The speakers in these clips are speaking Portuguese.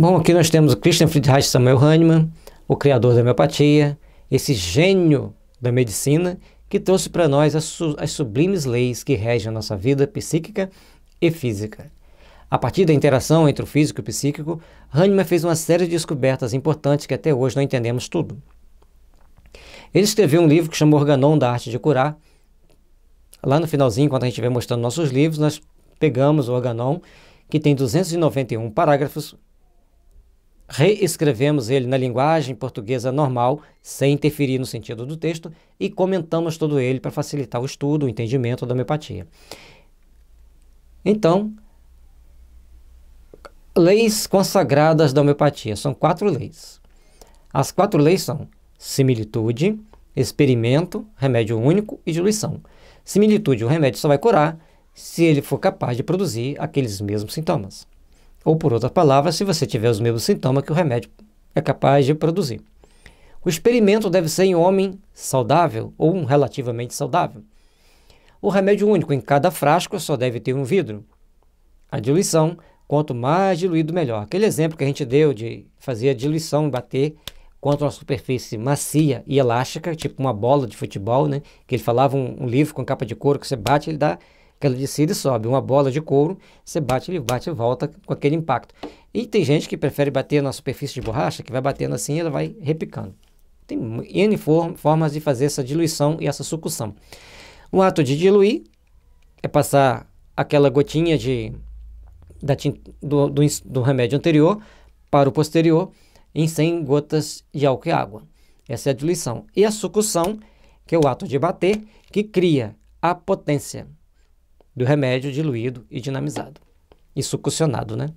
Bom, aqui nós temos o Christian Friedrich Samuel Hahnemann, o criador da homeopatia, esse gênio da medicina que trouxe para nós as sublimes leis que regem a nossa vida psíquica e física. A partir da interação entre o físico e o psíquico, Hahnemann fez uma série de descobertas importantes que até hoje não entendemos tudo. Ele escreveu um livro que chamou Organon da Arte de Curar. Lá no finalzinho, quando a gente estiver mostrando nossos livros, nós pegamos o Organon, que tem 291 parágrafos, reescrevemos ele na linguagem portuguesa normal, sem interferir no sentido do texto, e comentamos todo ele para facilitar o estudo, o entendimento da homeopatia. Então, leis consagradas da homeopatia. São 4 leis. As 4 leis são similitude, experimento, remédio único e diluição. Similitude, o remédio só vai curar se ele for capaz de produzir aqueles mesmos sintomas. Ou, por outras palavras, se você tiver os mesmos sintomas que o remédio é capaz de produzir. O experimento deve ser em homem saudável ou um relativamente saudável. O remédio único, em cada frasco só deve ter um vidro. A diluição, quanto mais diluído, melhor. Aquele exemplo que a gente deu de fazer a diluição e bater contra uma superfície macia e elástica, tipo uma bola de futebol, né? Que ele falava um livro com capa de couro que você bate, ele dá aquela descida e sobe. Uma bola de couro, você bate, ele bate e volta com aquele impacto. E tem gente que prefere bater na superfície de borracha, que vai batendo assim e ela vai repicando. Tem N formas de fazer essa diluição e essa sucção. O ato de diluir é passar aquela gotinha do remédio anterior para o posterior em 100 gotas de álcool e água. Essa é a diluição. E a sucção, que é o ato de bater, que cria a potência do remédio diluído e dinamizado. E succionado, né?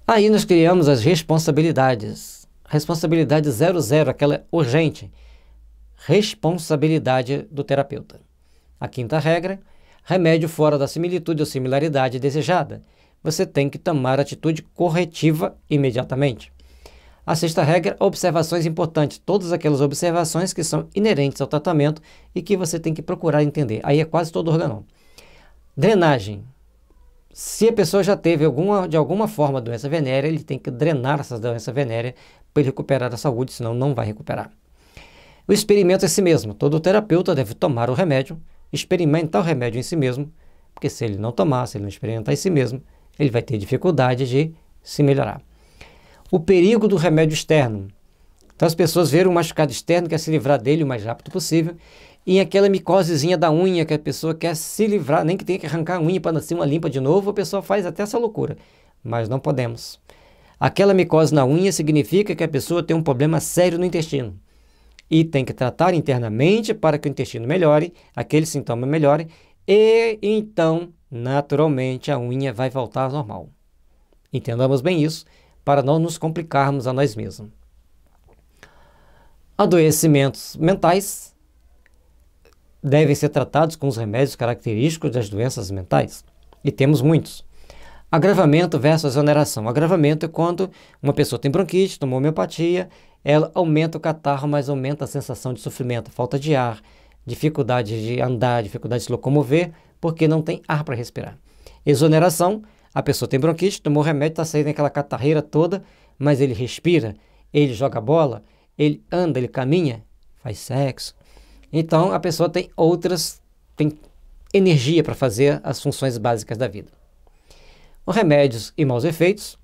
Aí nós criamos as responsabilidades. Responsabilidade 00, aquela urgente. Responsabilidade do terapeuta. A 5ª regra, remédio fora da similitude ou similaridade desejada. Você tem que tomar atitude corretiva imediatamente. A 6ª regra, observações importantes. Todas aquelas observações que são inerentes ao tratamento e que você tem que procurar entender. Aí é quase todo Organon. Drenagem. Se a pessoa já teve de alguma forma doença venérea, ele tem que drenar essa doença venérea para ele recuperar a saúde, senão não vai recuperar. O experimento é si mesmo. Todo terapeuta deve tomar o remédio, experimentar o remédio em si mesmo, porque se ele não tomar, se ele não experimentar em si mesmo, ele vai ter dificuldade de se melhorar. O perigo do remédio externo. Então as pessoas veem um machucado externo, quer se livrar dele o mais rápido possível, e aquela micosezinha da unha que a pessoa quer se livrar, nem que tenha que arrancar a unha para nascer uma limpa de novo, a pessoa faz até essa loucura. Mas não podemos. Aquela micose na unha significa que a pessoa tem um problema sério no intestino. E tem que tratar internamente para que o intestino melhore, aquele sintoma melhore, e então, naturalmente, a unha vai voltar ao normal. Entendamos bem isso, para não nos complicarmos a nós mesmos. Adoecimentos mentais devem ser tratados com os remédios característicos das doenças mentais, e temos muitos. Agravamento versus exoneração. Agravamento é quando uma pessoa tem bronquite, tomou homeopatia, ela aumenta o catarro, mas aumenta a sensação de sofrimento, falta de ar, dificuldade de andar, dificuldade de se locomover, porque não tem ar para respirar. Exoneração, a pessoa tem bronquite, tomou remédio, está saindo aquela catarreira toda, mas ele respira, ele joga bola, ele anda, ele caminha, faz sexo. Então a pessoa tem energia para fazer as funções básicas da vida. Os remédios e maus efeitos,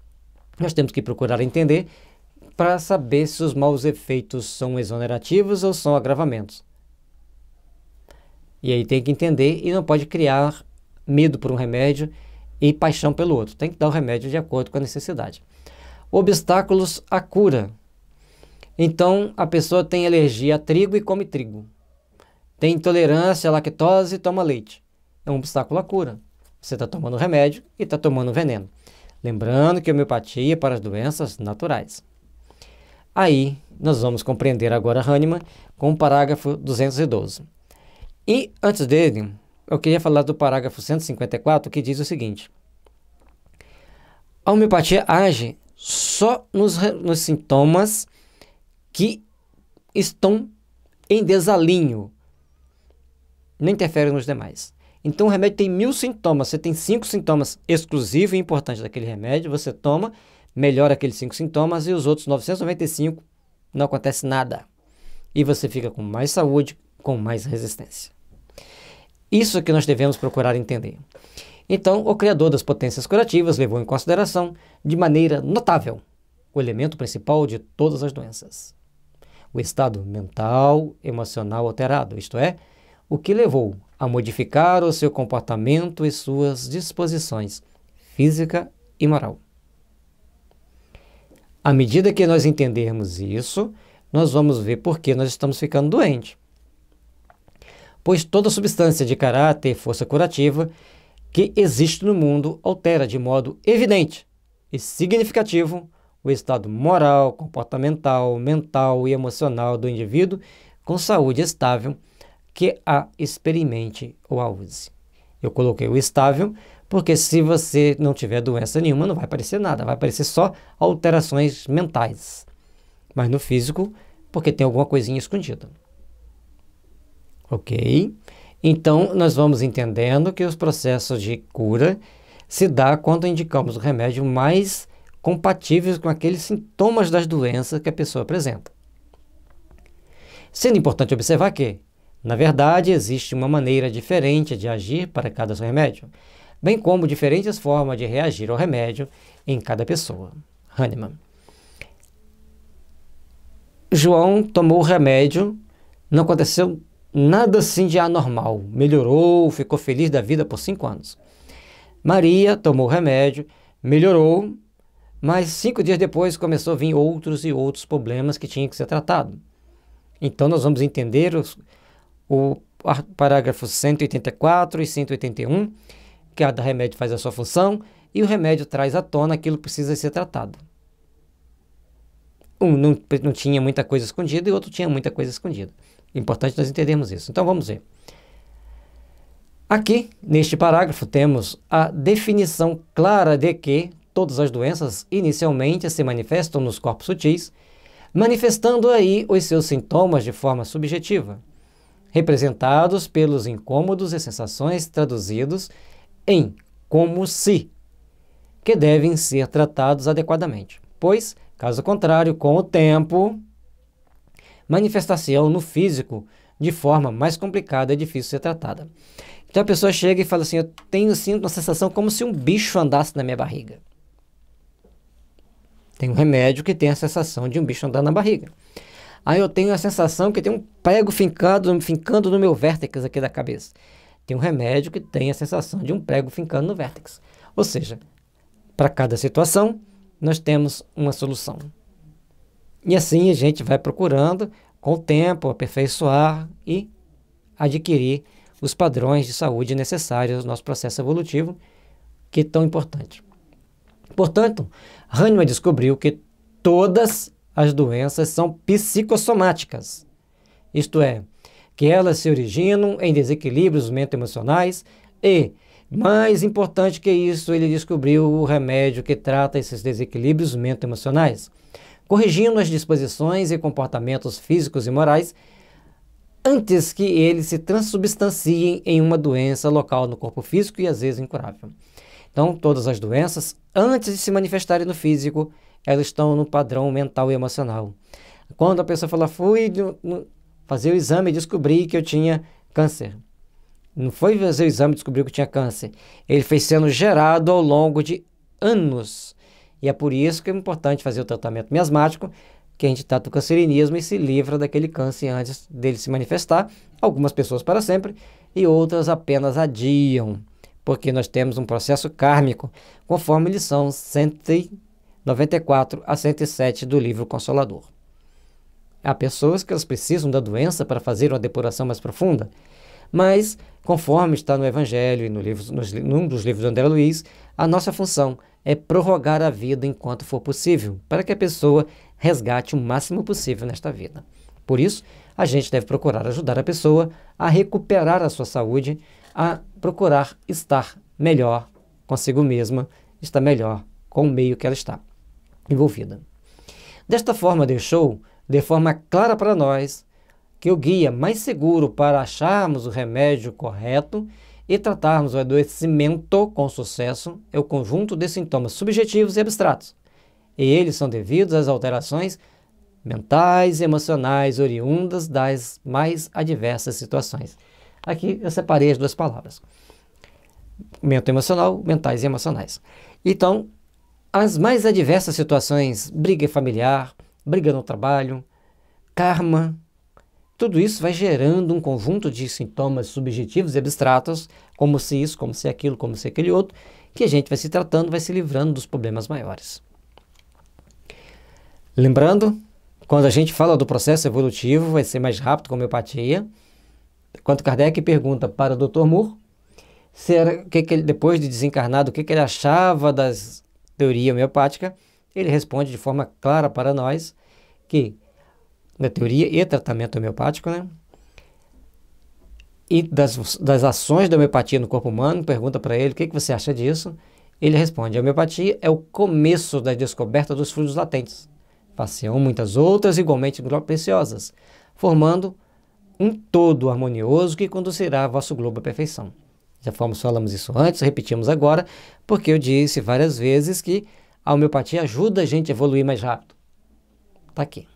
nós temos que procurar entender para saber se os maus efeitos são exonerativos ou são agravamentos. E aí tem que entender e não pode criar medo por um remédio e paixão pelo outro. Tem que dar o remédio de acordo com a necessidade. Obstáculos à cura. Então, a pessoa tem alergia a trigo e come trigo. Tem intolerância à lactose e toma leite. É um obstáculo à cura. Você está tomando remédio e está tomando veneno. Lembrando que a homeopatia é para as doenças naturais. Aí, nós vamos compreender agora Hahnemann com o parágrafo 212. E, antes dele, eu queria falar do parágrafo 154, que diz o seguinte. A homeopatia age só nos sintomas que estão em desalinho. Não interfere nos demais. Então o remédio tem 1000 sintomas, você tem 5 sintomas exclusivos e importantes daquele remédio, você toma, melhora aqueles 5 sintomas e os outros 995 não acontece nada. E você fica com mais saúde, com mais resistência. Isso é que nós devemos procurar entender. Então, o criador das potências curativas levou em consideração, de maneira notável, o elemento principal de todas as doenças: o estado mental, emocional alterado, isto é, o que levou a modificar o seu comportamento e suas disposições física e moral. À medida que nós entendermos isso, nós vamos ver por que nós estamos ficando doentes. Pois toda substância de caráter e força curativa que existe no mundo altera de modo evidente e significativo o estado moral, comportamental, mental e emocional do indivíduo com saúde estável que a experimente ou a use. Eu coloquei o estável porque se você não tiver doença nenhuma, não vai aparecer nada, vai aparecer só alterações mentais. Mas no físico, porque tem alguma coisinha escondida. Ok? Então, nós vamos entendendo que os processos de cura se dá quando indicamos o remédio mais compatíveis com aqueles sintomas das doenças que a pessoa apresenta. Sendo importante observar que, na verdade, existe uma maneira diferente de agir para cada remédio, bem como diferentes formas de reagir ao remédio em cada pessoa. Hahnemann. João tomou o remédio, não aconteceu nada assim de anormal, melhorou, ficou feliz da vida por 5 anos. Maria tomou o remédio, melhorou, mas 5 dias depois começou a vir outros e outros problemas que tinham que ser tratados. Então nós vamos entender o parágrafo 184 e 181, que cada remédio faz a sua função e o remédio traz à tona aquilo que precisa ser tratado. Um não tinha muita coisa escondida e o outro tinha muita coisa escondida. É importante nós entendermos isso. Então vamos ver. Aqui, neste parágrafo, temos a definição clara de que todas as doenças inicialmente se manifestam nos corpos sutis, manifestando aí os seus sintomas de forma subjetiva, representados pelos incômodos e sensações traduzidos em como se, que devem ser tratados adequadamente, pois, caso contrário, com o tempo, manifestação no físico de forma mais complicada e difícil de ser tratada. Então a pessoa chega e fala assim: eu sinto uma sensação como se um bicho andasse na minha barriga. Tem um remédio que tem a sensação de um bicho andando na barriga. Aí eu tenho a sensação que tem um prego fincando no meu vértex aqui da cabeça. Tem um remédio que tem a sensação de um prego fincando no vértex. Ou seja, para cada situação, nós temos uma solução. E assim a gente vai procurando, com o tempo, aperfeiçoar e adquirir os padrões de saúde necessários ao nosso processo evolutivo, que é tão importante. Portanto, Hahnemann descobriu que todas as doenças são psicossomáticas, isto é, que elas se originam em desequilíbrios mental-emocionais e, mais importante que isso, ele descobriu o remédio que trata esses desequilíbrios mental-emocionais, corrigindo as disposições e comportamentos físicos e morais antes que eles se transubstanciem em uma doença local no corpo físico e às vezes incurável. Então, todas as doenças, antes de se manifestarem no físico, elas estão no padrão mental e emocional. Quando a pessoa fala, fui fazer o exame e descobri que eu tinha câncer. Não foi fazer o exame e descobrir que eu tinha câncer. Ele foi sendo gerado ao longo de anos. E é por isso que é importante fazer o tratamento miasmático, que a gente trata o cancerinismo e se livra daquele câncer antes dele se manifestar. Algumas pessoas para sempre e outras apenas adiam, porque nós temos um processo kármico, conforme lição 194 a 107 do livro Consolador. Há pessoas que elas precisam da doença para fazer uma depuração mais profunda, mas, conforme está no Evangelho e num dos livros do André Luiz, a nossa função é prorrogar a vida enquanto for possível, para que a pessoa resgate o máximo possível nesta vida. Por isso, a gente deve procurar ajudar a pessoa a recuperar a sua saúde, a procurar estar melhor consigo mesma, estar melhor com o meio que ela está envolvida. Desta forma, deixou de forma clara para nós que o guia mais seguro para acharmos o remédio correto e tratarmos o adoecimento com sucesso é o conjunto de sintomas subjetivos e abstratos. E eles são devidos às alterações mentais e emocionais oriundas das mais adversas situações. Aqui eu separei as duas palavras. Mento emocional, mentais e emocionais. Então, as mais adversas situações, briga familiar, briga no trabalho, karma, tudo isso vai gerando um conjunto de sintomas subjetivos e abstratos, como se isso, como se aquilo, como se aquele outro, que a gente vai se tratando, vai se livrando dos problemas maiores. Lembrando, quando a gente fala do processo evolutivo, vai ser mais rápido com a homeopatia. Quando Kardec pergunta para o Dr. Moore, depois de desencarnado, o que ele achava das teorias homeopáticas, ele responde de forma clara para nós que, da teoria e tratamento homeopático, né? E das ações da homeopatia no corpo humano, pergunta para ele o que você acha disso. Ele responde: a homeopatia é o começo da descoberta dos fluidos latentes. Faciam muitas outras igualmente preciosas, formando um todo harmonioso que conduzirá vosso globo à perfeição. Já falamos isso antes, repetimos agora, porque eu disse várias vezes que a homeopatia ajuda a gente a evoluir mais rápido. Está aqui.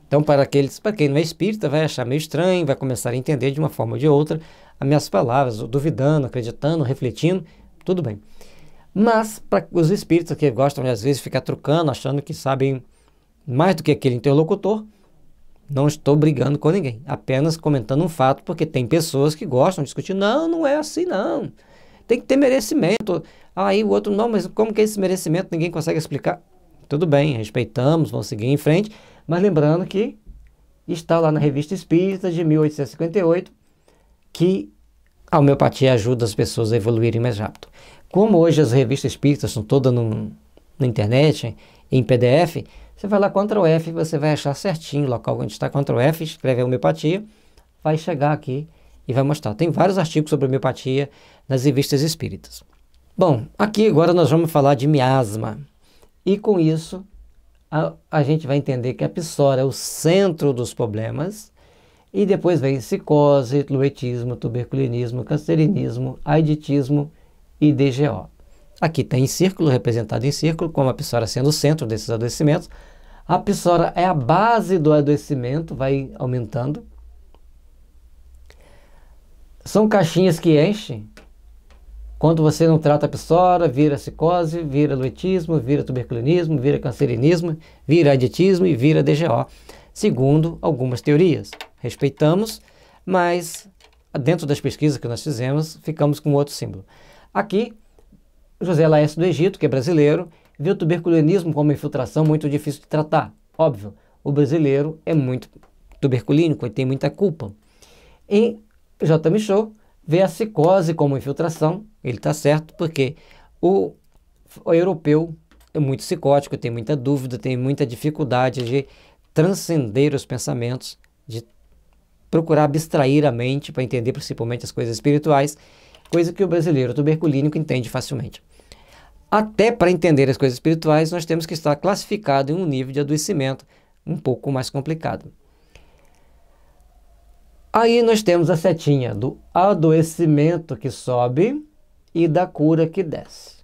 Então, para quem não é espírita, vai achar meio estranho, vai começar a entender de uma forma ou de outra as minhas palavras, duvidando, acreditando, refletindo, tudo bem. Mas, para os espíritas que gostam de, às vezes, ficar trucando, achando que sabem mais do que aquele interlocutor, não estou brigando com ninguém, apenas comentando um fato, porque tem pessoas que gostam de discutir. Não é assim não, tem que ter merecimento. Aí o outro, não, mas como que é esse merecimento? Ninguém consegue explicar. Tudo bem, respeitamos, vamos seguir em frente, mas lembrando que está lá na Revista Espírita de 1858 que a homeopatia ajuda as pessoas a evoluírem mais rápido. Como hoje as revistas espíritas estão todas na internet, em PDF, você vai lá, Ctrl F, você vai achar certinho o local onde está, Ctrl F, escreve a homeopatia, vai chegar aqui e vai mostrar. Tem vários artigos sobre homeopatia nas revistas espíritas. Bom, aqui agora nós vamos falar de miasma. E com isso, a gente vai entender que a psora é o centro dos problemas, e depois vem psicose, luetismo, tuberculinismo, cancerinismo, aiditismo e DGO. Aqui está em círculo, representado em círculo, como a psora sendo o centro desses adoecimentos. A psora é a base do adoecimento, vai aumentando. São caixinhas que enchem. Quando você não trata a psora, vira psicose, vira luetismo, vira tuberculinismo, vira cancerinismo, vira aiditismo e vira DGO, segundo algumas teorias. Respeitamos, mas dentro das pesquisas que nós fizemos, ficamos com outro símbolo. Aqui, José Laércio do Egito, que é brasileiro, vê o tuberculinismo como uma infiltração muito difícil de tratar. Óbvio, o brasileiro é muito tuberculínico e tem muita culpa. E J. Michaud vê a psicose como infiltração. Ele está certo, porque o europeu é muito psicótico, tem muita dúvida, tem muita dificuldade de transcender os pensamentos, de procurar abstrair a mente para entender principalmente as coisas espirituais, coisa que o brasileiro tuberculínico entende facilmente. Até para entender as coisas espirituais, nós temos que estar classificado em um nível de adoecimento um pouco mais complicado. Aí nós temos a setinha do adoecimento que sobe e da cura que desce.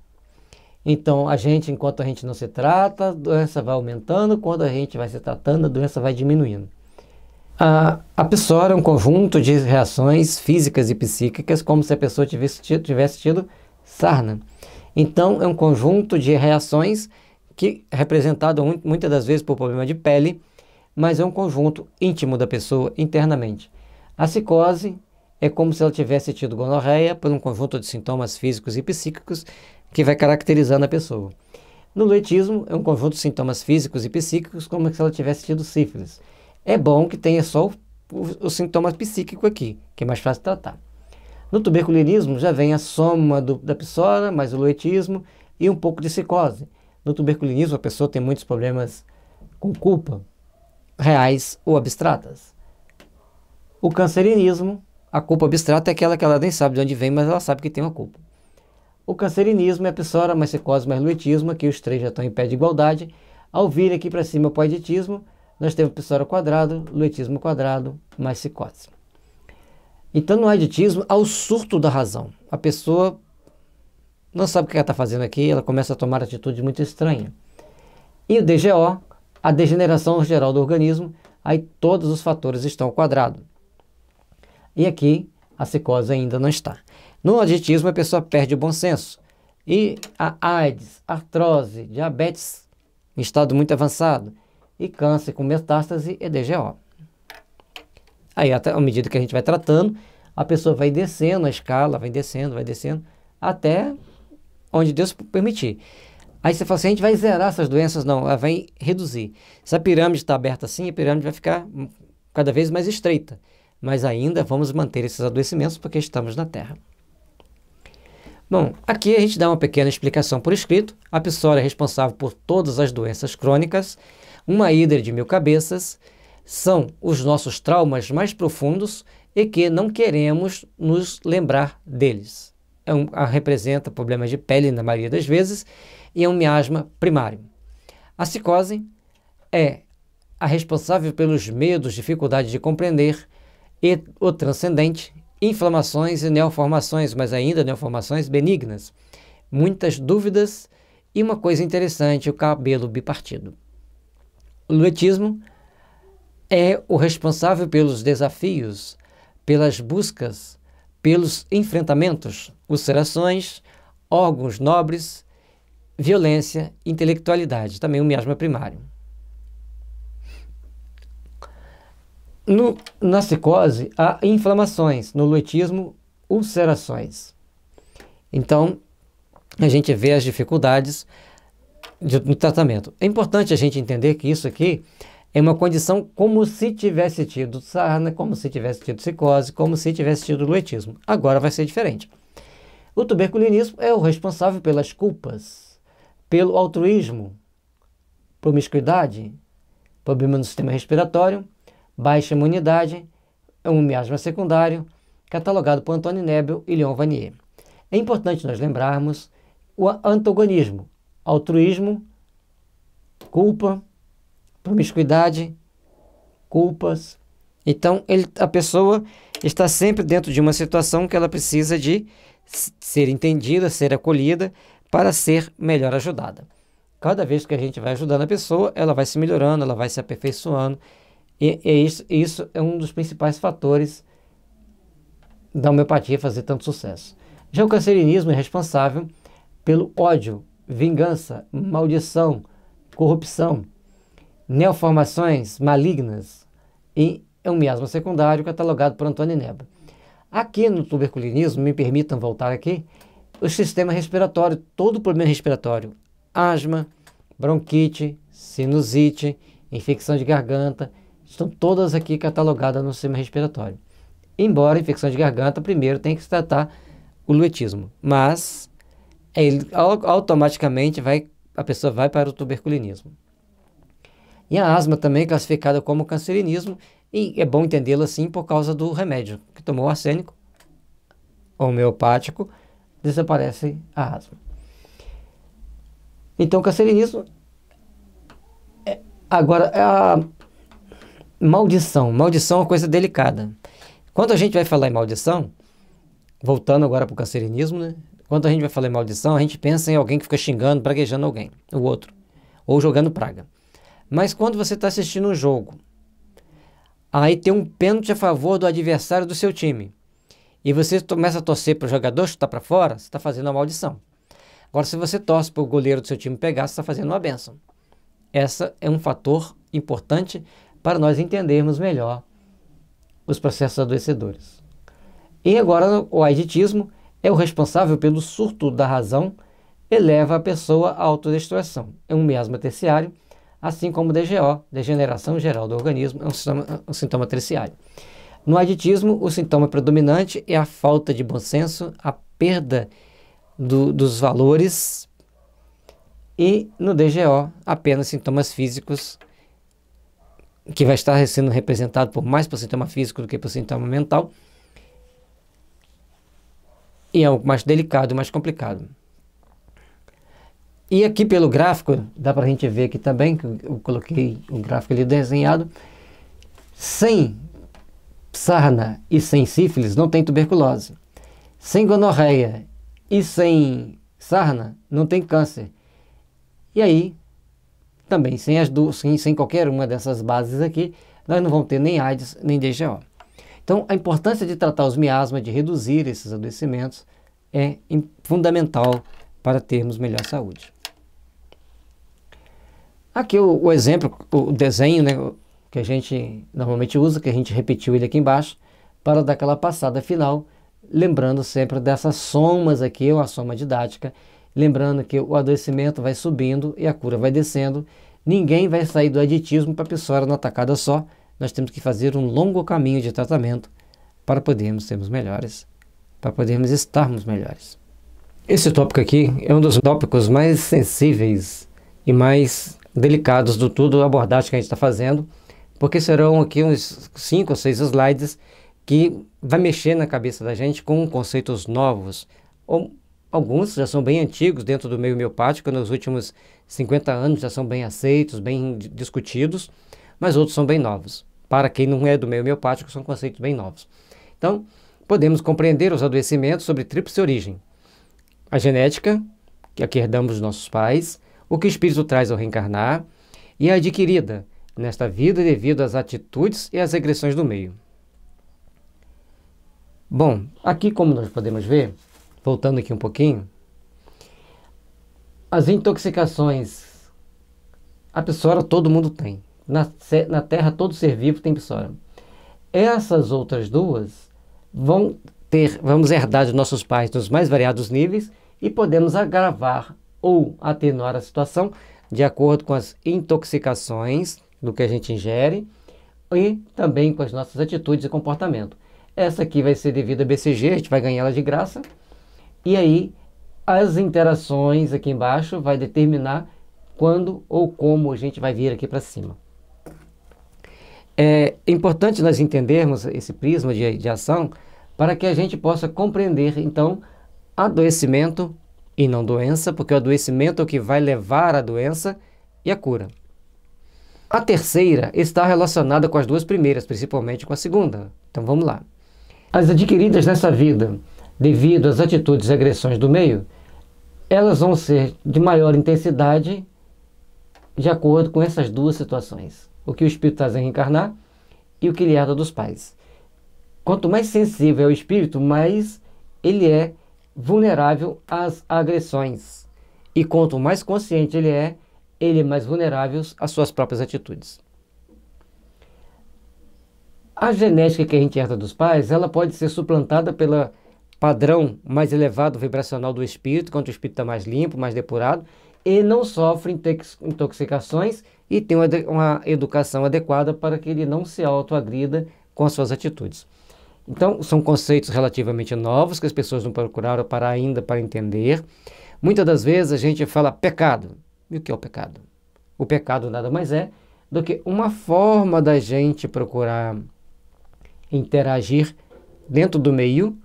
Então, enquanto a gente não se trata, a doença vai aumentando, quando a gente vai se tratando, a doença vai diminuindo. A psora é um conjunto de reações físicas e psíquicas, como se a pessoa tivesse tido sarna. Então, é um conjunto de reações que é representado muitas das vezes por problema de pele, mas é um conjunto íntimo da pessoa internamente. A psicose é como se ela tivesse tido gonorreia por um conjunto de sintomas físicos e psíquicos que vai caracterizando a pessoa. No luetismo, é um conjunto de sintomas físicos e psíquicos como se ela tivesse tido sífilis. É bom que tenha só o sintoma psíquico aqui, que é mais fácil de tratar. No tuberculinismo já vem a soma da psora, mais o luetismo e um pouco de psicose. No tuberculinismo a pessoa tem muitos problemas com culpa, reais ou abstratas. O cancerinismo, a culpa abstrata é aquela que ela nem sabe de onde vem, mas ela sabe que tem uma culpa. O cancerinismo é a psora, mais psicose, mais luetismo, aqui os três já estão em pé de igualdade. Ao vir aqui para cima para o aiditismo, nós temos psora quadrado, luetismo quadrado, mais psicose. Então, no aditismo, há o surto da razão. A pessoa não sabe o que ela está fazendo aqui, ela começa a tomar atitude muito estranha. E o DGO, a degeneração geral do organismo, aí todos os fatores estão ao quadrado. E aqui, a psicose ainda não está. No aditismo, a pessoa perde o bom senso. E a AIDS, artrose, diabetes em estado muito avançado, e câncer com metástase e DGO. Aí, até à medida que a gente vai tratando, a pessoa vai descendo a escala, vai descendo, até onde Deus permitir. Aí você fala assim, a gente vai zerar essas doenças? Não, ela vai reduzir. Se a pirâmide está aberta assim, a pirâmide vai ficar cada vez mais estreita. Mas ainda vamos manter esses adoecimentos porque estamos na Terra. Bom, aqui a gente dá uma pequena explicação por escrito. A psoríase é responsável por todas as doenças crônicas. Uma hidra de 1000 cabeças são os nossos traumas mais profundos e que não queremos nos lembrar deles. Representa problemas de pele na maioria das vezes e é um miasma primário. A psicose é a responsável pelos medos, dificuldade de compreender e o transcendente, inflamações e neoformações, mas ainda neoformações benignas, muitas dúvidas e uma coisa interessante, o cabelo bipartido. O luetismo é o responsável pelos desafios, pelas buscas, pelos enfrentamentos, ulcerações, órgãos nobres, violência, intelectualidade, também um miasma primário. Na psicose, há inflamações, no luetismo, ulcerações. Então, a gente vê as dificuldades no tratamento. É importante a gente entender que isso aqui é uma condição como se tivesse tido sarna, como se tivesse tido psicose, como se tivesse tido luetismo. Agora vai ser diferente. O tuberculinismo é o responsável pelas culpas, pelo altruísmo, promiscuidade, problema no sistema respiratório, baixa imunidade, é um miasma secundário, catalogado por Antônio Nebel e Leon Vanier. É importante nós lembrarmos o antagonismo, altruísmo, culpa, promiscuidade, culpas. Então, a pessoa está sempre dentro de uma situação que ela precisa de ser entendida, ser acolhida, para ser melhor ajudada. Cada vez que a gente vai ajudando a pessoa, ela vai se melhorando, ela vai se aperfeiçoando, e isso é um dos principais fatores da homeopatia fazer tanto sucesso. Já o cancerinismo é responsável pelo ódio, vingança, maldição, corrupção, neoformações malignas, e é um miasma secundário catalogado por Antônio Nebel. Aqui no tuberculinismo, me permitam voltar aqui, o sistema respiratório, todo problema respiratório, asma, bronquite, sinusite, infecção de garganta, estão todas aqui catalogadas no sistema respiratório. Embora a infecção de garganta, primeiro tem que se tratar o luetismo, mas automaticamente a pessoa vai para o tuberculinismo. E a asma também é classificada como cancerinismo, e é bom entendê-la assim por causa do remédio que tomou arsênico homeopático, desaparece a asma. Então, cancerinismo. Agora, a maldição. Maldição é uma coisa delicada. Quando a gente vai falar em maldição, voltando agora para o cancerinismo, né? Quando a gente vai falar em maldição, a gente pensa em alguém que fica xingando, praguejando alguém, o outro, ou jogando praga. Mas quando você está assistindo um jogo, aí tem um pênalti a favor do adversário do seu time, e você começa a torcer para o jogador chutar para fora, você está fazendo uma maldição. Agora, se você torce para o goleiro do seu time pegar, você está fazendo uma bênção. Essa é um fator importante para nós entendermos melhor os processos adoecedores. E agora, o aditismo é o responsável pelo surto da razão e leva a pessoa à autodestruição. É um miasma terciário, assim como o DGO, degeneração geral do organismo, é um sintoma terciário. No aditismo, o sintoma predominante é a falta de bom senso, a perda dos valores, e no DGO, apenas sintomas físicos, que vai estar sendo representado mais por sintoma físico do que por sintoma mental, e é algo mais delicado e mais complicado. E aqui pelo gráfico, dá para a gente ver aqui também, que eu coloquei o gráfico ali desenhado, sem sarna e sem sífilis não tem tuberculose. Sem gonorreia e sem sarna não tem câncer. E aí, também sem qualquer uma dessas bases aqui, nós não vamos ter nem AIDS nem DGO. Então, a importância de tratar os miasmas, de reduzir esses adoecimentos, é fundamental para termos melhor saúde. Aqui o exemplo, o desenho, né, que a gente normalmente usa, que a gente repetiu ele aqui embaixo, para dar aquela passada final, lembrando sempre dessas somas aqui, uma soma didática, lembrando que o adoecimento vai subindo e a cura vai descendo. Ninguém vai sair do aditismo para a pessoa numa tacada só. Nós temos que fazer um longo caminho de tratamento para podermos sermos melhores, para podermos estarmos melhores. Esse tópico aqui é um dos tópicos mais sensíveis e mais delicados do tudo a abordagem que a gente está fazendo, porque serão aqui uns 5 ou 6 slides que vai mexer na cabeça da gente com conceitos novos. Alguns já são bem antigos dentro do meio homeopático, nos últimos 50 anos já são bem aceitos, bem discutidos, mas outros são bem novos. Para quem não é do meio homeopático, são conceitos bem novos. Então, podemos compreender os adoecimentos sobre tríplice origem. A genética, que é a que herdamos dos nossos pais, o que o espírito traz ao reencarnar, e a adquirida nesta vida devido às atitudes e às regressões do meio. Bom, aqui como nós podemos ver, voltando aqui um pouquinho, as intoxicações, a psoara todo mundo tem. Na Terra todo ser vivo tem psoara. Essas outras duas vamos herdar de nossos pais nos mais variados níveis e podemos agravar ou atenuar a situação de acordo com as intoxicações do que a gente ingere e também com as nossas atitudes e comportamento. Essa aqui vai ser devido a BCG, a gente vai ganhar ela de graça. E aí, as interações aqui embaixo vai determinar quando ou como a gente vai vir aqui para cima. É importante nós entendermos esse prisma de ação para que a gente possa compreender, então, adoecimento e não doença, porque o adoecimento é o que vai levar à doença e à cura. A terceira está relacionada com as duas primeiras, principalmente com a segunda. Então vamos lá. As adquiridas nessa vida, devido às atitudes e agressões do meio, elas vão ser de maior intensidade de acordo com essas duas situações. O que o espírito traz a reencarnar e o que ele herda dos pais. Quanto mais sensível é o espírito, mais ele é vulnerável às agressões. E quanto mais consciente ele é mais vulnerável às suas próprias atitudes. A genética que a gente herda dos pais, ela pode ser suplantada pelo padrão mais elevado vibracional do espírito, quando o espírito está mais limpo, mais depurado, e não sofre intoxicações e tem uma educação adequada para que ele não se autoagrida com as suas atitudes. Então, são conceitos relativamente novos que as pessoas não procuraram ainda para entender. Muitas das vezes a gente fala pecado. E o que é o pecado? O pecado nada mais é do que uma forma da gente procurar interagir dentro do meio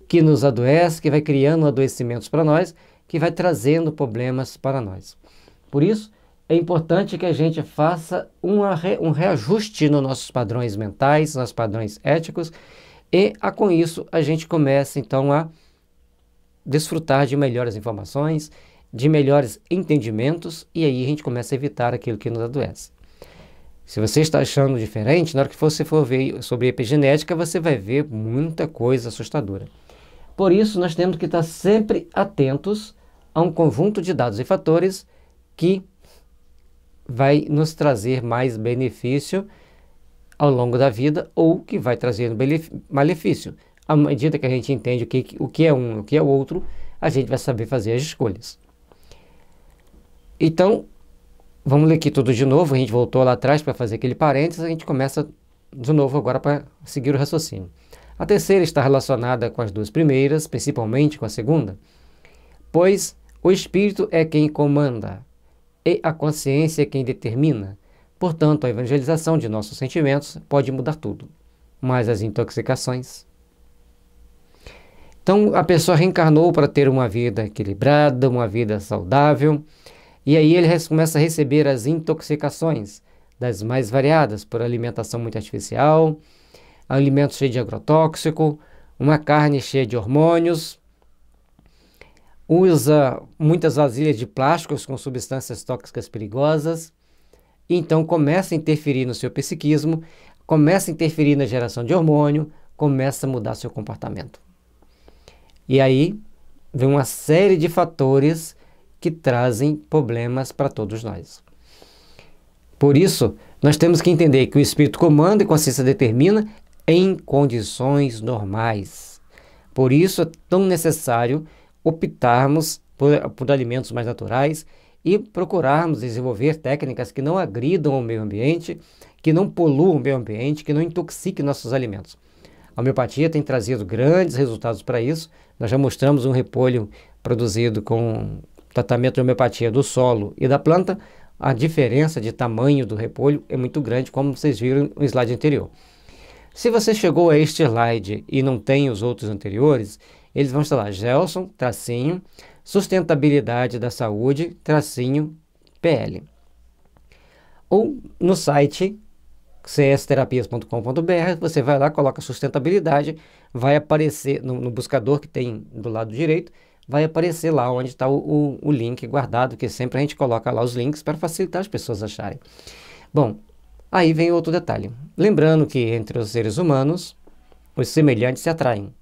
que nos adoece, que vai criando adoecimentos para nós, que vai trazendo problemas para nós. Por isso, é importante que a gente faça um reajuste nos nossos padrões mentais, nos padrões éticos, e com isso a gente começa então a desfrutar de melhores informações, de melhores entendimentos, e aí a gente começa a evitar aquilo que nos adoece. Se você está achando diferente, na hora que você for ver sobre epigenética, você vai ver muita coisa assustadora. Por isso, nós temos que estar sempre atentos a um conjunto de dados e fatores que vai nos trazer mais benefício ao longo da vida ou que vai trazer malefício. À medida que a gente entende o que é um e o que é o outro, a gente vai saber fazer as escolhas. Então, vamos ler aqui tudo de novo. A gente voltou lá atrás para fazer aquele parênteses, a gente começa de novo agora para seguir o raciocínio. A terceira está relacionada com as duas primeiras, principalmente com a segunda, pois o espírito é quem comanda e a consciência é quem determina. Portanto, a evangelização de nossos sentimentos pode mudar tudo, mas as intoxicações. Então, a pessoa reencarnou para ter uma vida equilibrada, uma vida saudável, e aí ele começa a receber as intoxicações das mais variadas, por alimentação muito artificial, alimentos cheios de agrotóxico, uma carne cheia de hormônios, usa muitas vasilhas de plásticos com substâncias tóxicas perigosas, então começa a interferir no seu psiquismo, começa a interferir na geração de hormônio, começa a mudar seu comportamento. E aí vem uma série de fatores que trazem problemas para todos nós. Por isso, nós temos que entender que o espírito comanda e a consciência determina em condições normais. Por isso é tão necessário optarmos por alimentos mais naturais e procurarmos desenvolver técnicas que não agridam o meio ambiente, que não poluam o meio ambiente, que não intoxiquem nossos alimentos. A homeopatia tem trazido grandes resultados para isso. Nós já mostramos um repolho produzido com tratamento de homeopatia do solo e da planta. A diferença de tamanho do repolho é muito grande, como vocês viram no slide anterior. Se você chegou a este slide e não tem os outros anteriores, eles vão estar lá, Gelson, tracinho, sustentabilidade da saúde, tracinho, PL. Ou no site csterapias.com.br, você vai lá, coloca sustentabilidade, vai aparecer no buscador que tem do lado direito, vai aparecer lá onde está o link guardado, que sempre a gente coloca lá os links para facilitar as pessoas acharem. Bom, aí vem outro detalhe. Lembrando que entre os seres humanos, os semelhantes se atraem.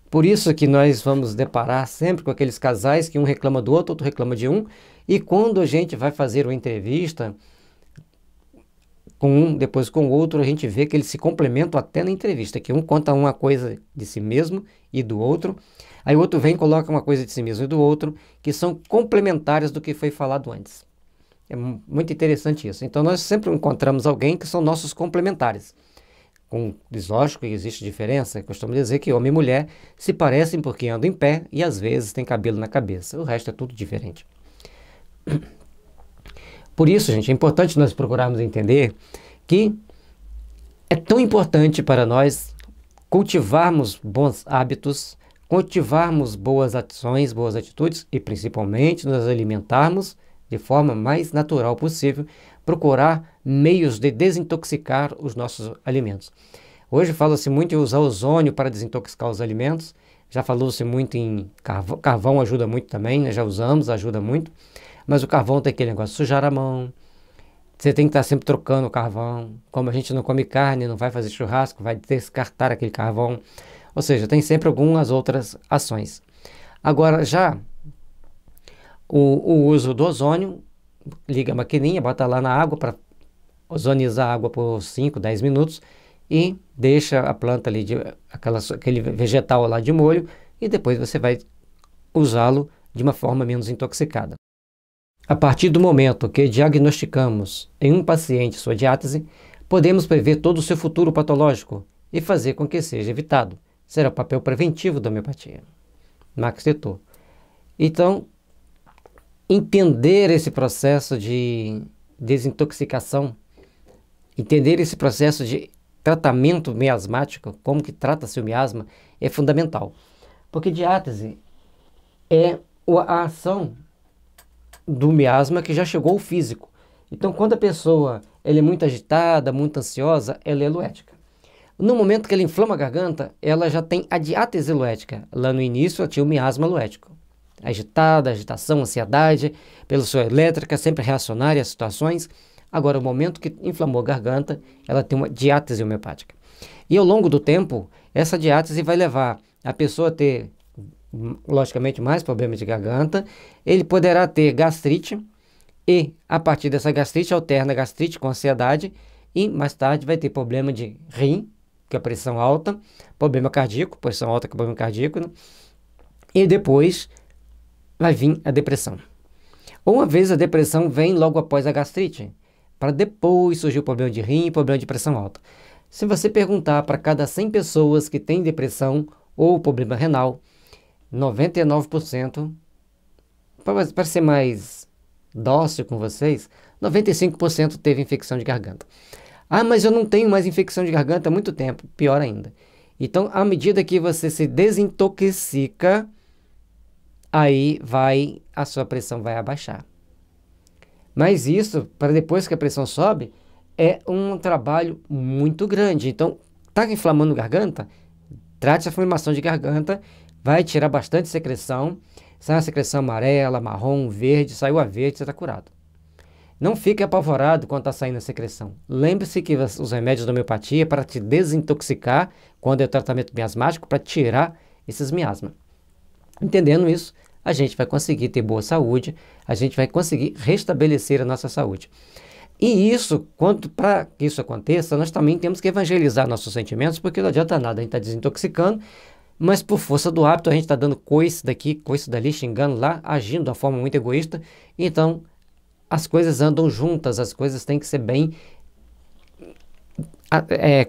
Por isso que nós vamos deparar sempre com aqueles casais que um reclama do outro, outro reclama de um, e quando a gente vai fazer uma entrevista com um, depois com o outro, a gente vê que eles se complementam até na entrevista, que um conta uma coisa de si mesmo e do outro, aí o outro vem e coloca uma coisa de si mesmo e do outro, que são complementares do que foi falado antes. É muito interessante isso. Então nós sempre encontramos alguém que são nossos complementares. Lógico que existe diferença, eu costumo dizer que homem e mulher se parecem porque andam em pé e às vezes têm cabelo na cabeça, o resto é tudo diferente. Por isso, gente, é importante nós procurarmos entender que é tão importante para nós cultivarmos bons hábitos, cultivarmos boas ações, boas atitudes e principalmente nos alimentarmos de forma mais natural possível, procurar meios de desintoxicar os nossos alimentos. Hoje fala-se muito em usar ozônio para desintoxicar os alimentos, já falou-se muito em carvão, carvão ajuda muito também, né? Já usamos, ajuda muito, mas o carvão tem aquele negócio de sujar a mão, você tem que estar sempre trocando o carvão, como a gente não come carne, não vai fazer churrasco, vai descartar aquele carvão, ou seja, tem algumas outras ações. Agora já o uso do ozônio, liga a maquininha, bota lá na água para ozonizar a água por 5, 10 minutos e deixa a planta ali, aquele vegetal lá de molho e depois você vai usá-lo de uma forma menos intoxicada. A partir do momento que diagnosticamos em um paciente sua diátese, podemos prever todo o seu futuro patológico e fazer com que seja evitado. Será o papel preventivo da homeopatia. Max Tetô. Então, entender esse processo de desintoxicação, entender esse processo de tratamento miasmático, como que trata-se o miasma, é fundamental. Porque diátese é a ação do miasma que já chegou ao físico. Então, quando a pessoa ela é muito agitada, muito ansiosa, ela é eluética. No momento que ela inflama a garganta, ela já tem a diátese eluética. Lá no início, ela tinha o miasma eluético. Agitada, agitação, ansiedade, pela sua elétrica, sempre reacionária às situações. Agora, o momento que inflamou a garganta, ela tem uma diátese homeopática. E ao longo do tempo, essa diátese vai levar a pessoa a ter, logicamente, mais problemas de garganta. Ele poderá ter gastrite e, a partir dessa gastrite, alterna gastrite com ansiedade e, mais tarde, vai ter problema de rim, que é a pressão alta, problema cardíaco, pressão alta que é problema cardíaco, né? E depois vai vir a depressão. Uma vez a depressão vem logo após a gastrite, para depois surgir o problema de rim e problema de pressão alta. Se você perguntar para cada 100 pessoas que têm depressão ou problema renal, 99%, para ser mais dócil com vocês, 95% teve infecção de garganta. Ah, mas eu não tenho mais infecção de garganta há muito tempo. Pior ainda. Então, à medida que você se desintoxica, aí a sua pressão vai abaixar. Mas isso, para depois que a pressão sobe, é um trabalho muito grande. Então, está inflamando a garganta? Trate a inflamação de garganta, vai tirar bastante secreção. Sai uma secreção amarela, marrom, verde, saiu a verde, você está curado. Não fique apavorado quando está saindo a secreção. Lembre-se que os remédios da homeopatia é para te desintoxicar quando é o tratamento miasmático, para tirar esses miasmas. Entendendo isso, a gente vai conseguir ter boa saúde, a gente vai conseguir restabelecer a nossa saúde. E isso, para que isso aconteça, nós também temos que evangelizar nossos sentimentos, porque não adianta nada, a gente está desintoxicando, mas por força do hábito a gente está dando coice daqui, coice dali, xingando lá, agindo de uma forma muito egoísta. Então, as coisas andam juntas, as coisas têm que ser bem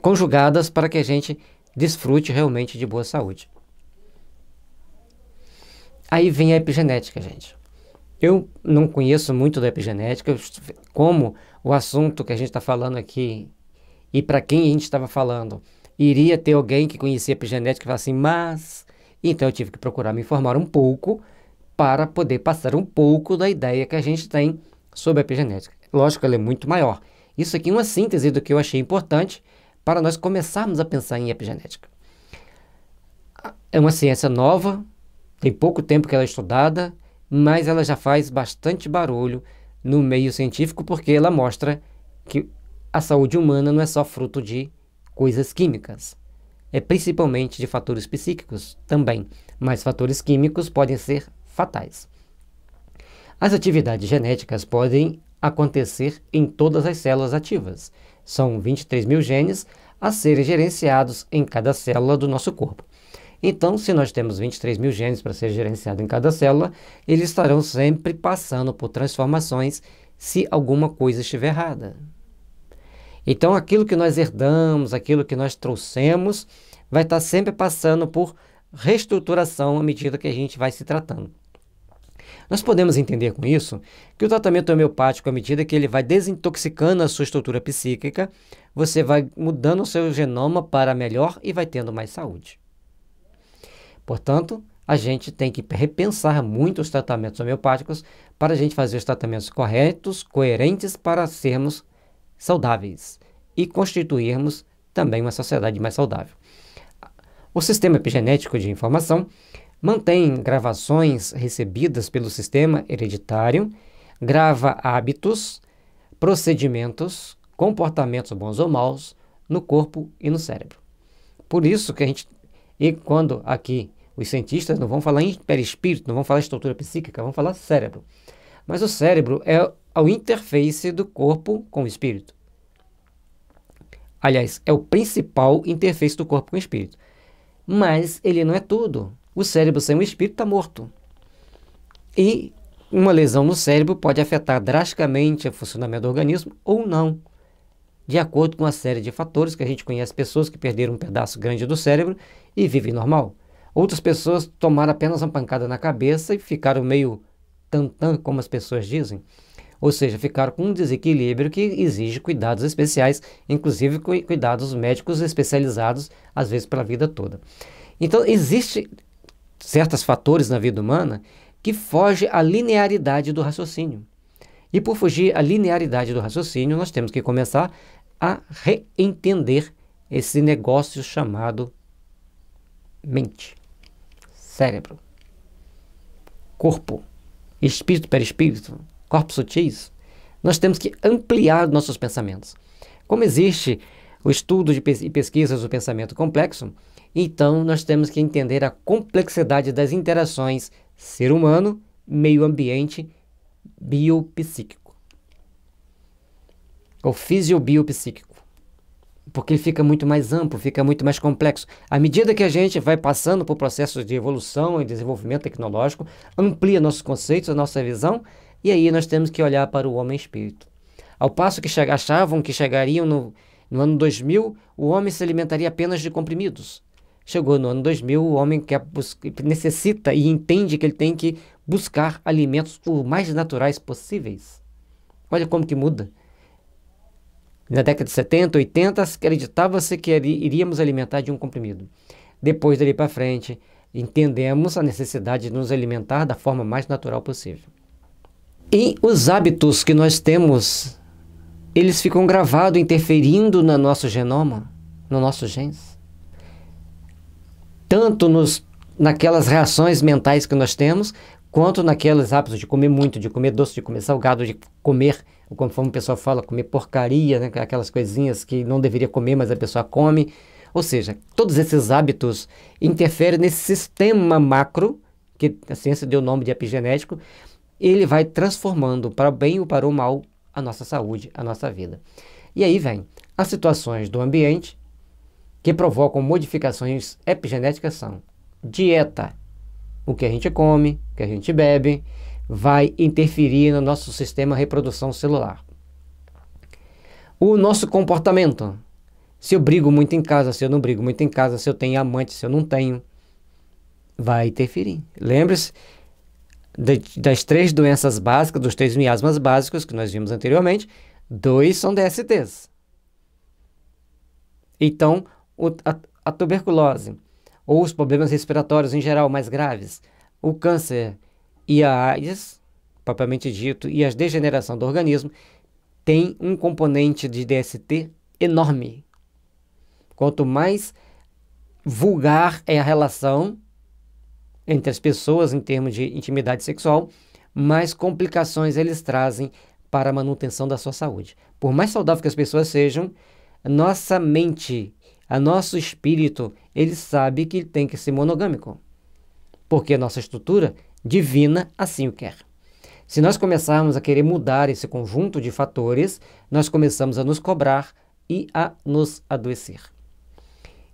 conjugadas para que a gente desfrute realmente de boa saúde. Aí vem a epigenética, gente. Eu não conheço muito da epigenética, como o assunto que a gente está falando aqui e para quem a gente estava falando, iria ter alguém que conhecia epigenética e falar assim, mas... Então eu tive que procurar me informar um pouco para poder passar um pouco da ideia que a gente tem sobre a epigenética. Lógico que ela é muito maior. Isso aqui é uma síntese do que eu achei importante para nós começarmos a pensar em epigenética. É uma ciência nova, tem pouco tempo que ela é estudada, mas ela já faz bastante barulho no meio científico porque ela mostra que a saúde humana não é só fruto de coisas químicas, é principalmente de fatores psíquicos também, mas fatores químicos podem ser fatais. As atividades genéticas podem acontecer em todas as células ativas. São 23 mil genes a serem gerenciados em cada célula do nosso corpo. Então, se nós temos 23 mil genes para ser gerenciado em cada célula, eles estarão sempre passando por transformações se alguma coisa estiver errada. Então, aquilo que nós herdamos, aquilo que nós trouxemos, vai estar sempre passando por reestruturação à medida que a gente vai se tratando. Nós podemos entender com isso que o tratamento homeopático, à medida que ele vai desintoxicando a sua estrutura psíquica, você vai mudando o seu genoma para melhor e vai tendo mais saúde. Portanto, a gente tem que repensar muito os tratamentos homeopáticos para a gente fazer os tratamentos corretos, coerentes para sermos saudáveis e constituirmos também uma sociedade mais saudável. O sistema epigenético de informação mantém gravações recebidas pelo sistema hereditário, grava hábitos, procedimentos, comportamentos bons ou maus no corpo e no cérebro. Por isso que a gente, e quando aqui os cientistas não vão falar em perispírito, não vão falar em estrutura psíquica, vão falar cérebro. Mas o cérebro é o interface do corpo com o espírito. Aliás, é o principal interface do corpo com o espírito. Mas ele não é tudo. O cérebro sem o espírito está morto. E uma lesão no cérebro pode afetar drasticamente o funcionamento do organismo ou não, de acordo com uma série de fatores que a gente conhece pessoas que perderam um pedaço grande do cérebro e vivem normal. Outras pessoas tomaram apenas uma pancada na cabeça e ficaram meio tantã, como as pessoas dizem. Ou seja, ficaram com um desequilíbrio que exige cuidados especiais, inclusive cuidados médicos especializados, às vezes pela vida toda. Então, existem certos fatores na vida humana que fogem à linearidade do raciocínio. E por fugir à linearidade do raciocínio, nós temos que começar a reentender esse negócio chamado mente, cérebro, corpo, espírito, perispírito, corpos sutis. Nós temos que ampliar nossos pensamentos. Como existe o estudo e pesquisas do pensamento complexo, então nós temos que entender a complexidade das interações ser humano, meio ambiente, biopsíquico, ou fisiobiopsíquico, porque ele fica muito mais amplo, fica muito mais complexo. À medida que a gente vai passando por processos de evolução e desenvolvimento tecnológico, amplia nossos conceitos, a nossa visão, e aí nós temos que olhar para o homem-espírito. Ao passo que achavam que chegariam no ano 2000, o homem se alimentaria apenas de comprimidos. Chegou no ano 2000, o homem necessita e entende que ele tem que buscar alimentos o mais naturais possíveis. Olha como que muda. Na década de 70, 80, acreditava-se que iríamos alimentar de um comprimido. Depois dali para frente, entendemos a necessidade de nos alimentar da forma mais natural possível. E os hábitos que nós temos eles ficam gravados, interferindo no nosso genoma, no nossos genes. Tanto naquelas reações mentais que nós temos, quanto naqueles hábitos de comer muito, de comer doce, de comer salgado, de comer, conforme o pessoal fala, comer porcaria, né? Aquelas coisinhas que não deveria comer, mas a pessoa come. Ou seja, todos esses hábitos interferem nesse sistema macro, que a ciência deu o nome de epigenético. Ele vai transformando para o bem ou para o mal a nossa saúde, a nossa vida. E aí vem as situações do ambiente que provocam modificações epigenéticas são dieta, o que a gente come, o que a gente bebe, vai interferir no nosso sistema de reprodução celular. O nosso comportamento, se eu brigo muito em casa, se eu não brigo muito em casa, se eu tenho amante, se eu não tenho, vai interferir. Lembre-se das 3 doenças básicas, dos 3 miasmas básicos que nós vimos anteriormente, 2 são DSTs. Então, a tuberculose, ou os problemas respiratórios em geral mais graves, o câncer e a AIDS, propriamente dito, e a degeneração do organismo, tem um componente de DST enorme. Quanto mais vulgar é a relação entre as pessoas em termos de intimidade sexual, mais complicações eles trazem para a manutenção da sua saúde. Por mais saudável que as pessoas sejam, a nossa mente, a nosso espírito, ele sabe que tem que ser monogâmico, porque a nossa estrutura divina assim o quer. Se nós começarmos a querer mudar esse conjunto de fatores, nós começamos a nos cobrar e a nos adoecer.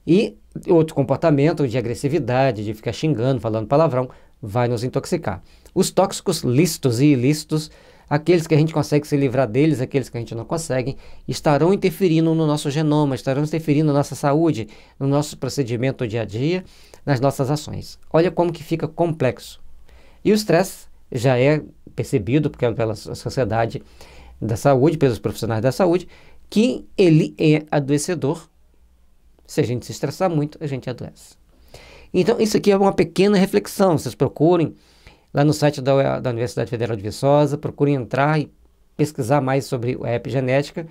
E outro comportamento de agressividade, de ficar xingando, falando palavrão, vai nos intoxicar. Os tóxicos lícitos e ilícitos, aqueles que a gente consegue se livrar deles, aqueles que a gente não consegue, estarão interferindo no nosso genoma, estarão interferindo na nossa saúde, no nosso procedimento do dia a dia, nas nossas ações. Olha como que fica complexo. E o estresse já é percebido pela sociedade da saúde, pelos profissionais da saúde, que ele é adoecedor. Se a gente se estressar muito, a gente adoece. Então, isso aqui é uma pequena reflexão. Vocês procurem lá no site da Universidade Federal de Viçosa, procurem entrar e pesquisar mais sobre a epigenética,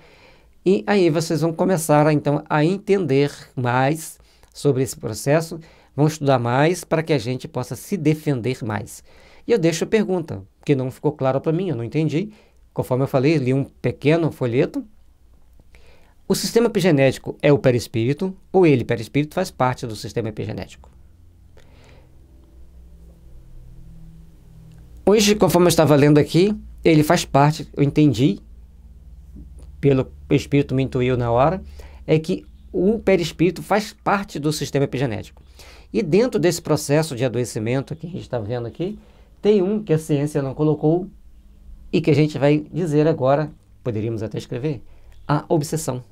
e aí vocês vão começar então a entender mais sobre esse processo, vão estudar mais para que a gente possa se defender mais. E eu deixo a pergunta, que não ficou claro para mim, eu não entendi. Conforme eu falei, li um pequeno folheto. O sistema epigenético é o perispírito, ou ele, perispírito, faz parte do sistema epigenético? Hoje, conforme eu estava lendo aqui, ele faz parte, eu entendi, pelo espírito me intuiu na hora, é que o perispírito faz parte do sistema epigenético. E dentro desse processo de adoecimento que a gente está vendo aqui, tem um que a ciência não colocou e que a gente vai dizer agora, poderíamos até escrever, a obsessão.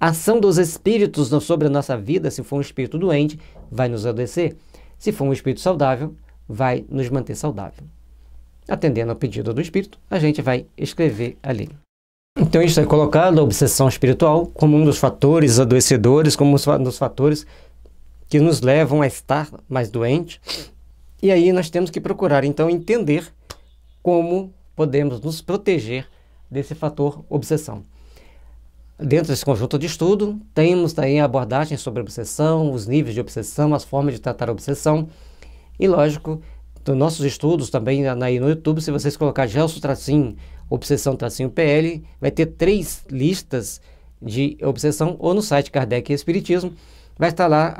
A ação dos espíritos sobre a nossa vida, se for um espírito doente, vai nos adoecer. Se for um espírito saudável, vai nos manter saudável. Atendendo ao pedido do espírito, a gente vai escrever ali. Então, isso é colocado a obsessão espiritual como um dos fatores adoecedores, como um dos fatores que nos levam a estar mais doente. E aí nós temos que procurar, então, entender como podemos nos proteger desse fator obsessão. Dentro desse conjunto de estudo, temos aí a abordagem sobre a obsessão, os níveis de obsessão, as formas de tratar a obsessão. E, lógico, dos nossos estudos também aí no YouTube, se vocês colocar Gelson-, obsessão-PL, vai ter 3 listas de obsessão, ou no site Kardec e Espiritismo, vai estar lá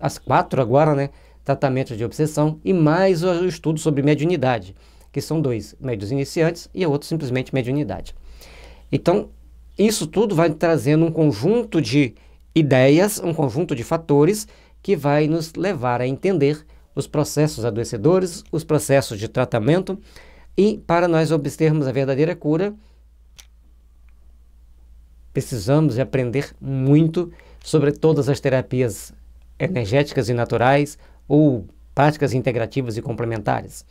as 4 agora, né? Tratamentos de obsessão e mais o estudo sobre mediunidade, que são 2, médios iniciantes e o outro simplesmente mediunidade. Então, isso tudo vai trazendo um conjunto de ideias, um conjunto de fatores que vai nos levar a entender os processos adoecedores, os processos de tratamento, e para nós obtermos a verdadeira cura, precisamos aprender muito sobre todas as terapias energéticas e naturais ou práticas integrativas e complementares.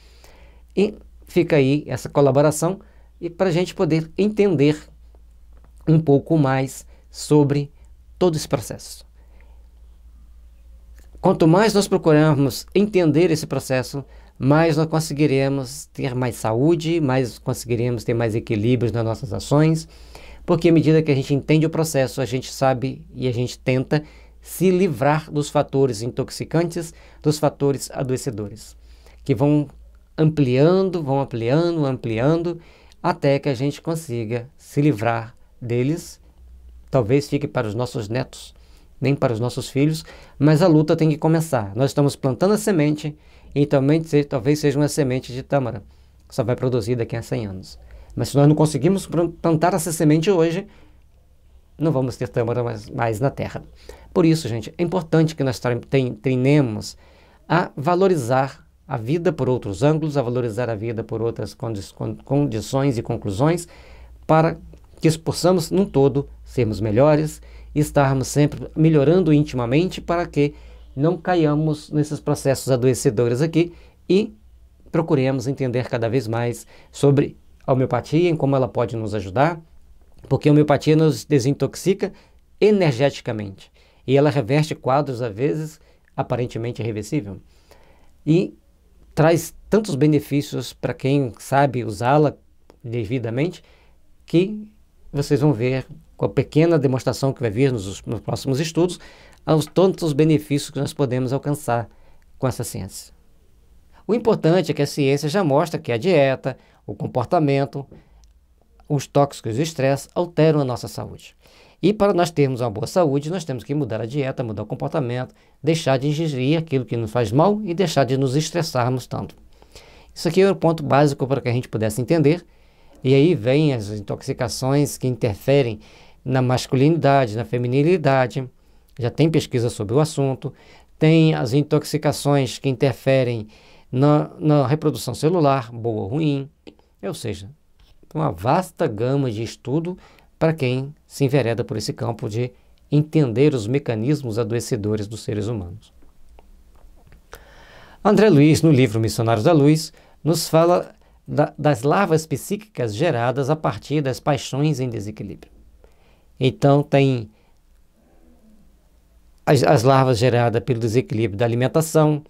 E fica aí essa colaboração e para a gente poder entender um pouco mais sobre todo esse processo. Quanto mais nós procurarmos entender esse processo, mais nós conseguiremos ter mais saúde, mais conseguiremos ter mais equilíbrios nas nossas ações, porque à medida que a gente entende o processo, a gente sabe e a gente tenta se livrar dos fatores intoxicantes, dos fatores adoecedores, que vão ampliando, ampliando, até que a gente consiga se livrar deles. Talvez fique para os nossos netos, nem para os nossos filhos, mas a luta tem que começar. Nós estamos plantando a semente e também talvez seja uma semente de tâmara, que só vai produzir daqui a 100 anos. Mas se nós não conseguimos plantar essa semente hoje, não vamos ter tâmara mais na terra. Por isso, gente, é importante que nós treinemos a valorizar a vida por outros ângulos, a valorizar a vida por outras condições e conclusões, para que possamos, num todo, sermos melhores e estarmos sempre melhorando intimamente, para que não caiamos nesses processos adoecedores aqui e procuremos entender cada vez mais sobre a homeopatia e como ela pode nos ajudar, porque a homeopatia nos desintoxica energeticamente e ela reverte quadros, às vezes, aparentemente irreversível, e traz tantos benefícios para quem sabe usá-la devidamente, que vocês vão ver com a pequena demonstração que vai vir nos próximos estudos, aos tantos benefícios que nós podemos alcançar com essa ciência. O importante é que a ciência já mostra que a dieta, o comportamento, os tóxicos e o estresse alteram a nossa saúde. E para nós termos uma boa saúde, nós temos que mudar a dieta, mudar o comportamento, deixar de ingerir aquilo que nos faz mal e deixar de nos estressarmos tanto. Isso aqui é o ponto básico para que a gente pudesse entender. E aí vem as intoxicações que interferem na masculinidade, na feminilidade. Já tem pesquisa sobre o assunto. Tem as intoxicações que interferem na reprodução celular, boa ou ruim. Ou seja, uma vasta gama de estudo para quem se envereda por esse campo de entender os mecanismos adoecedores dos seres humanos. André Luiz, no livro Missionários da Luz, nos fala das larvas psíquicas geradas a partir das paixões em desequilíbrio. Então, tem as larvas geradas pelo desequilíbrio da alimentação,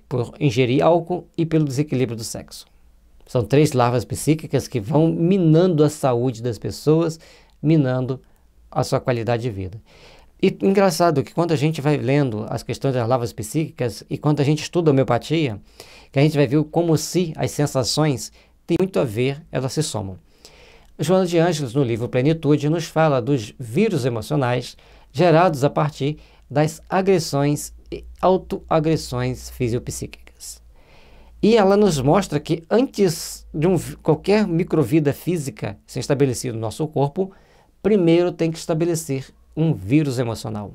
por ingerir álcool e pelo desequilíbrio do sexo. São 3 larvas psíquicas que vão minando a saúde das pessoas, minando a sua qualidade de vida. E engraçado que quando a gente vai lendo as questões das larvas psíquicas e quando a gente estuda a homeopatia, que a gente vai ver como se as sensações têm muito a ver, elas se somam. Joana de Ângeles, no livro Plenitude, nos fala dos vírus emocionais gerados a partir das agressões e autoagressões fisiopsíquicas. E ela nos mostra que antes de qualquer microvida física ser estabelecida no nosso corpo, primeiro tem que estabelecer um vírus emocional.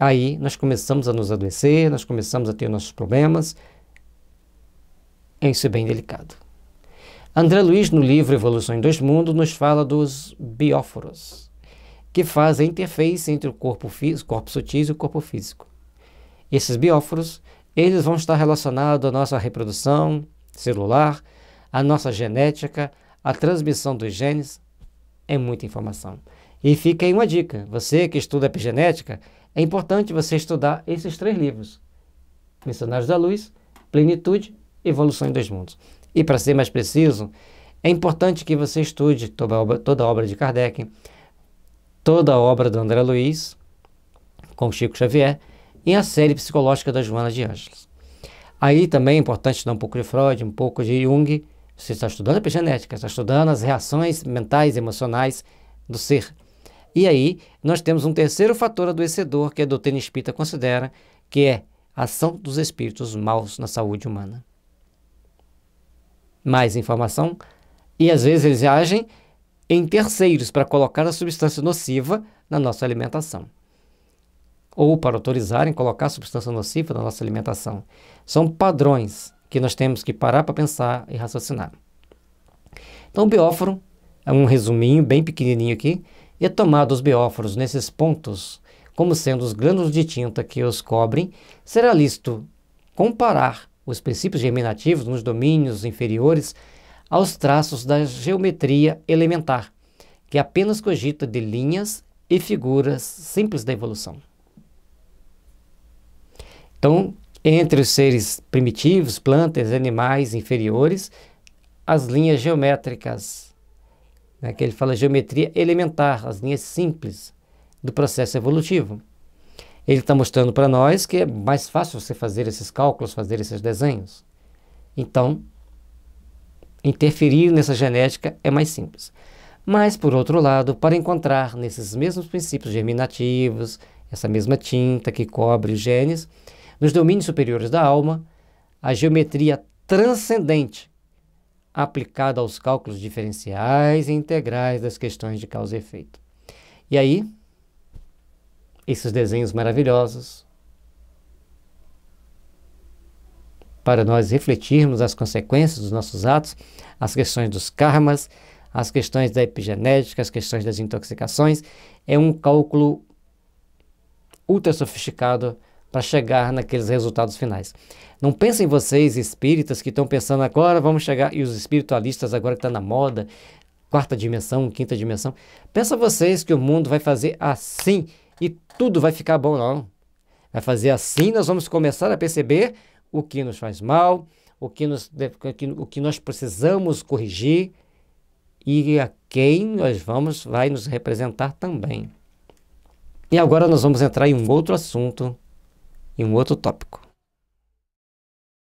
Aí nós começamos a nos adoecer, nós começamos a ter nossos problemas. Isso é bem delicado. André Luiz, no livro Evolução em 2 Mundos, nos fala dos bióforos, que fazem a interface entre o corpo sutil e o corpo físico. Esses bióforos, eles vão estar relacionados à nossa reprodução celular, à nossa genética, à transmissão dos genes. É muita informação. E fica aí uma dica. Você que estuda epigenética, é importante você estudar esses 3 livros. Missionários da Luz, Plenitude, Evolução em 2 Mundos. E para ser mais preciso, é importante que você estude toda a obra de Kardec, toda a obra do André Luiz, com Chico Xavier, e a série psicológica da Joana de Ângeles. Aí também é importante estudar um pouco de Freud, um pouco de Jung. Você está estudando a epigenética, está estudando as reações mentais e emocionais do ser. E aí nós temos um terceiro fator adoecedor que a doutrina espírita considera, que é a ação dos espíritos maus na saúde humana. Mais informação, e às vezes eles agem em terceiros para colocar a substância nociva na nossa alimentação, ou para autorizarem colocar a substância nociva na nossa alimentação. São padrões que nós temos que parar para pensar e raciocinar. Então, o bióforo é um resuminho bem pequenininho aqui, e é tomado os bióforos nesses pontos como sendo os grânulos de tinta que os cobrem. Será lícito comparar os princípios germinativos nos domínios inferiores aos traços da geometria elementar, que apenas cogita de linhas e figuras simples da evolução. Então, Entre os seres primitivos, plantas, animais inferiores, as linhas geométricas, né, que ele fala geometria elementar, as linhas simples do processo evolutivo. Ele está mostrando para nós que é mais fácil você fazer esses cálculos, fazer esses desenhos. Então, interferir nessa genética é mais simples. Mas, por outro lado, para encontrar nesses mesmos princípios germinativos, essa mesma tinta que cobre os genes, nos domínios superiores da alma, a geometria transcendente, aplicada aos cálculos diferenciais e integrais das questões de causa e efeito. E aí, esses desenhos maravilhosos, para nós refletirmos as consequências dos nossos atos, as questões dos karmas, as questões da epigenética, as questões das intoxicações, é um cálculo ultra sofisticado para chegar naqueles resultados finais. Não pensem vocês, espíritas, que estão pensando agora vamos chegar, e os espiritualistas agora que estão na moda, quarta dimensão, quinta dimensão. Pensa vocês que o mundo vai fazer assim e tudo vai ficar bom, não. Vai fazer assim, nós vamos começar a perceber o que nos faz mal, o que nós precisamos corrigir e a quem vai nos representar também. E agora nós vamos entrar em um outro assunto, em um outro tópico.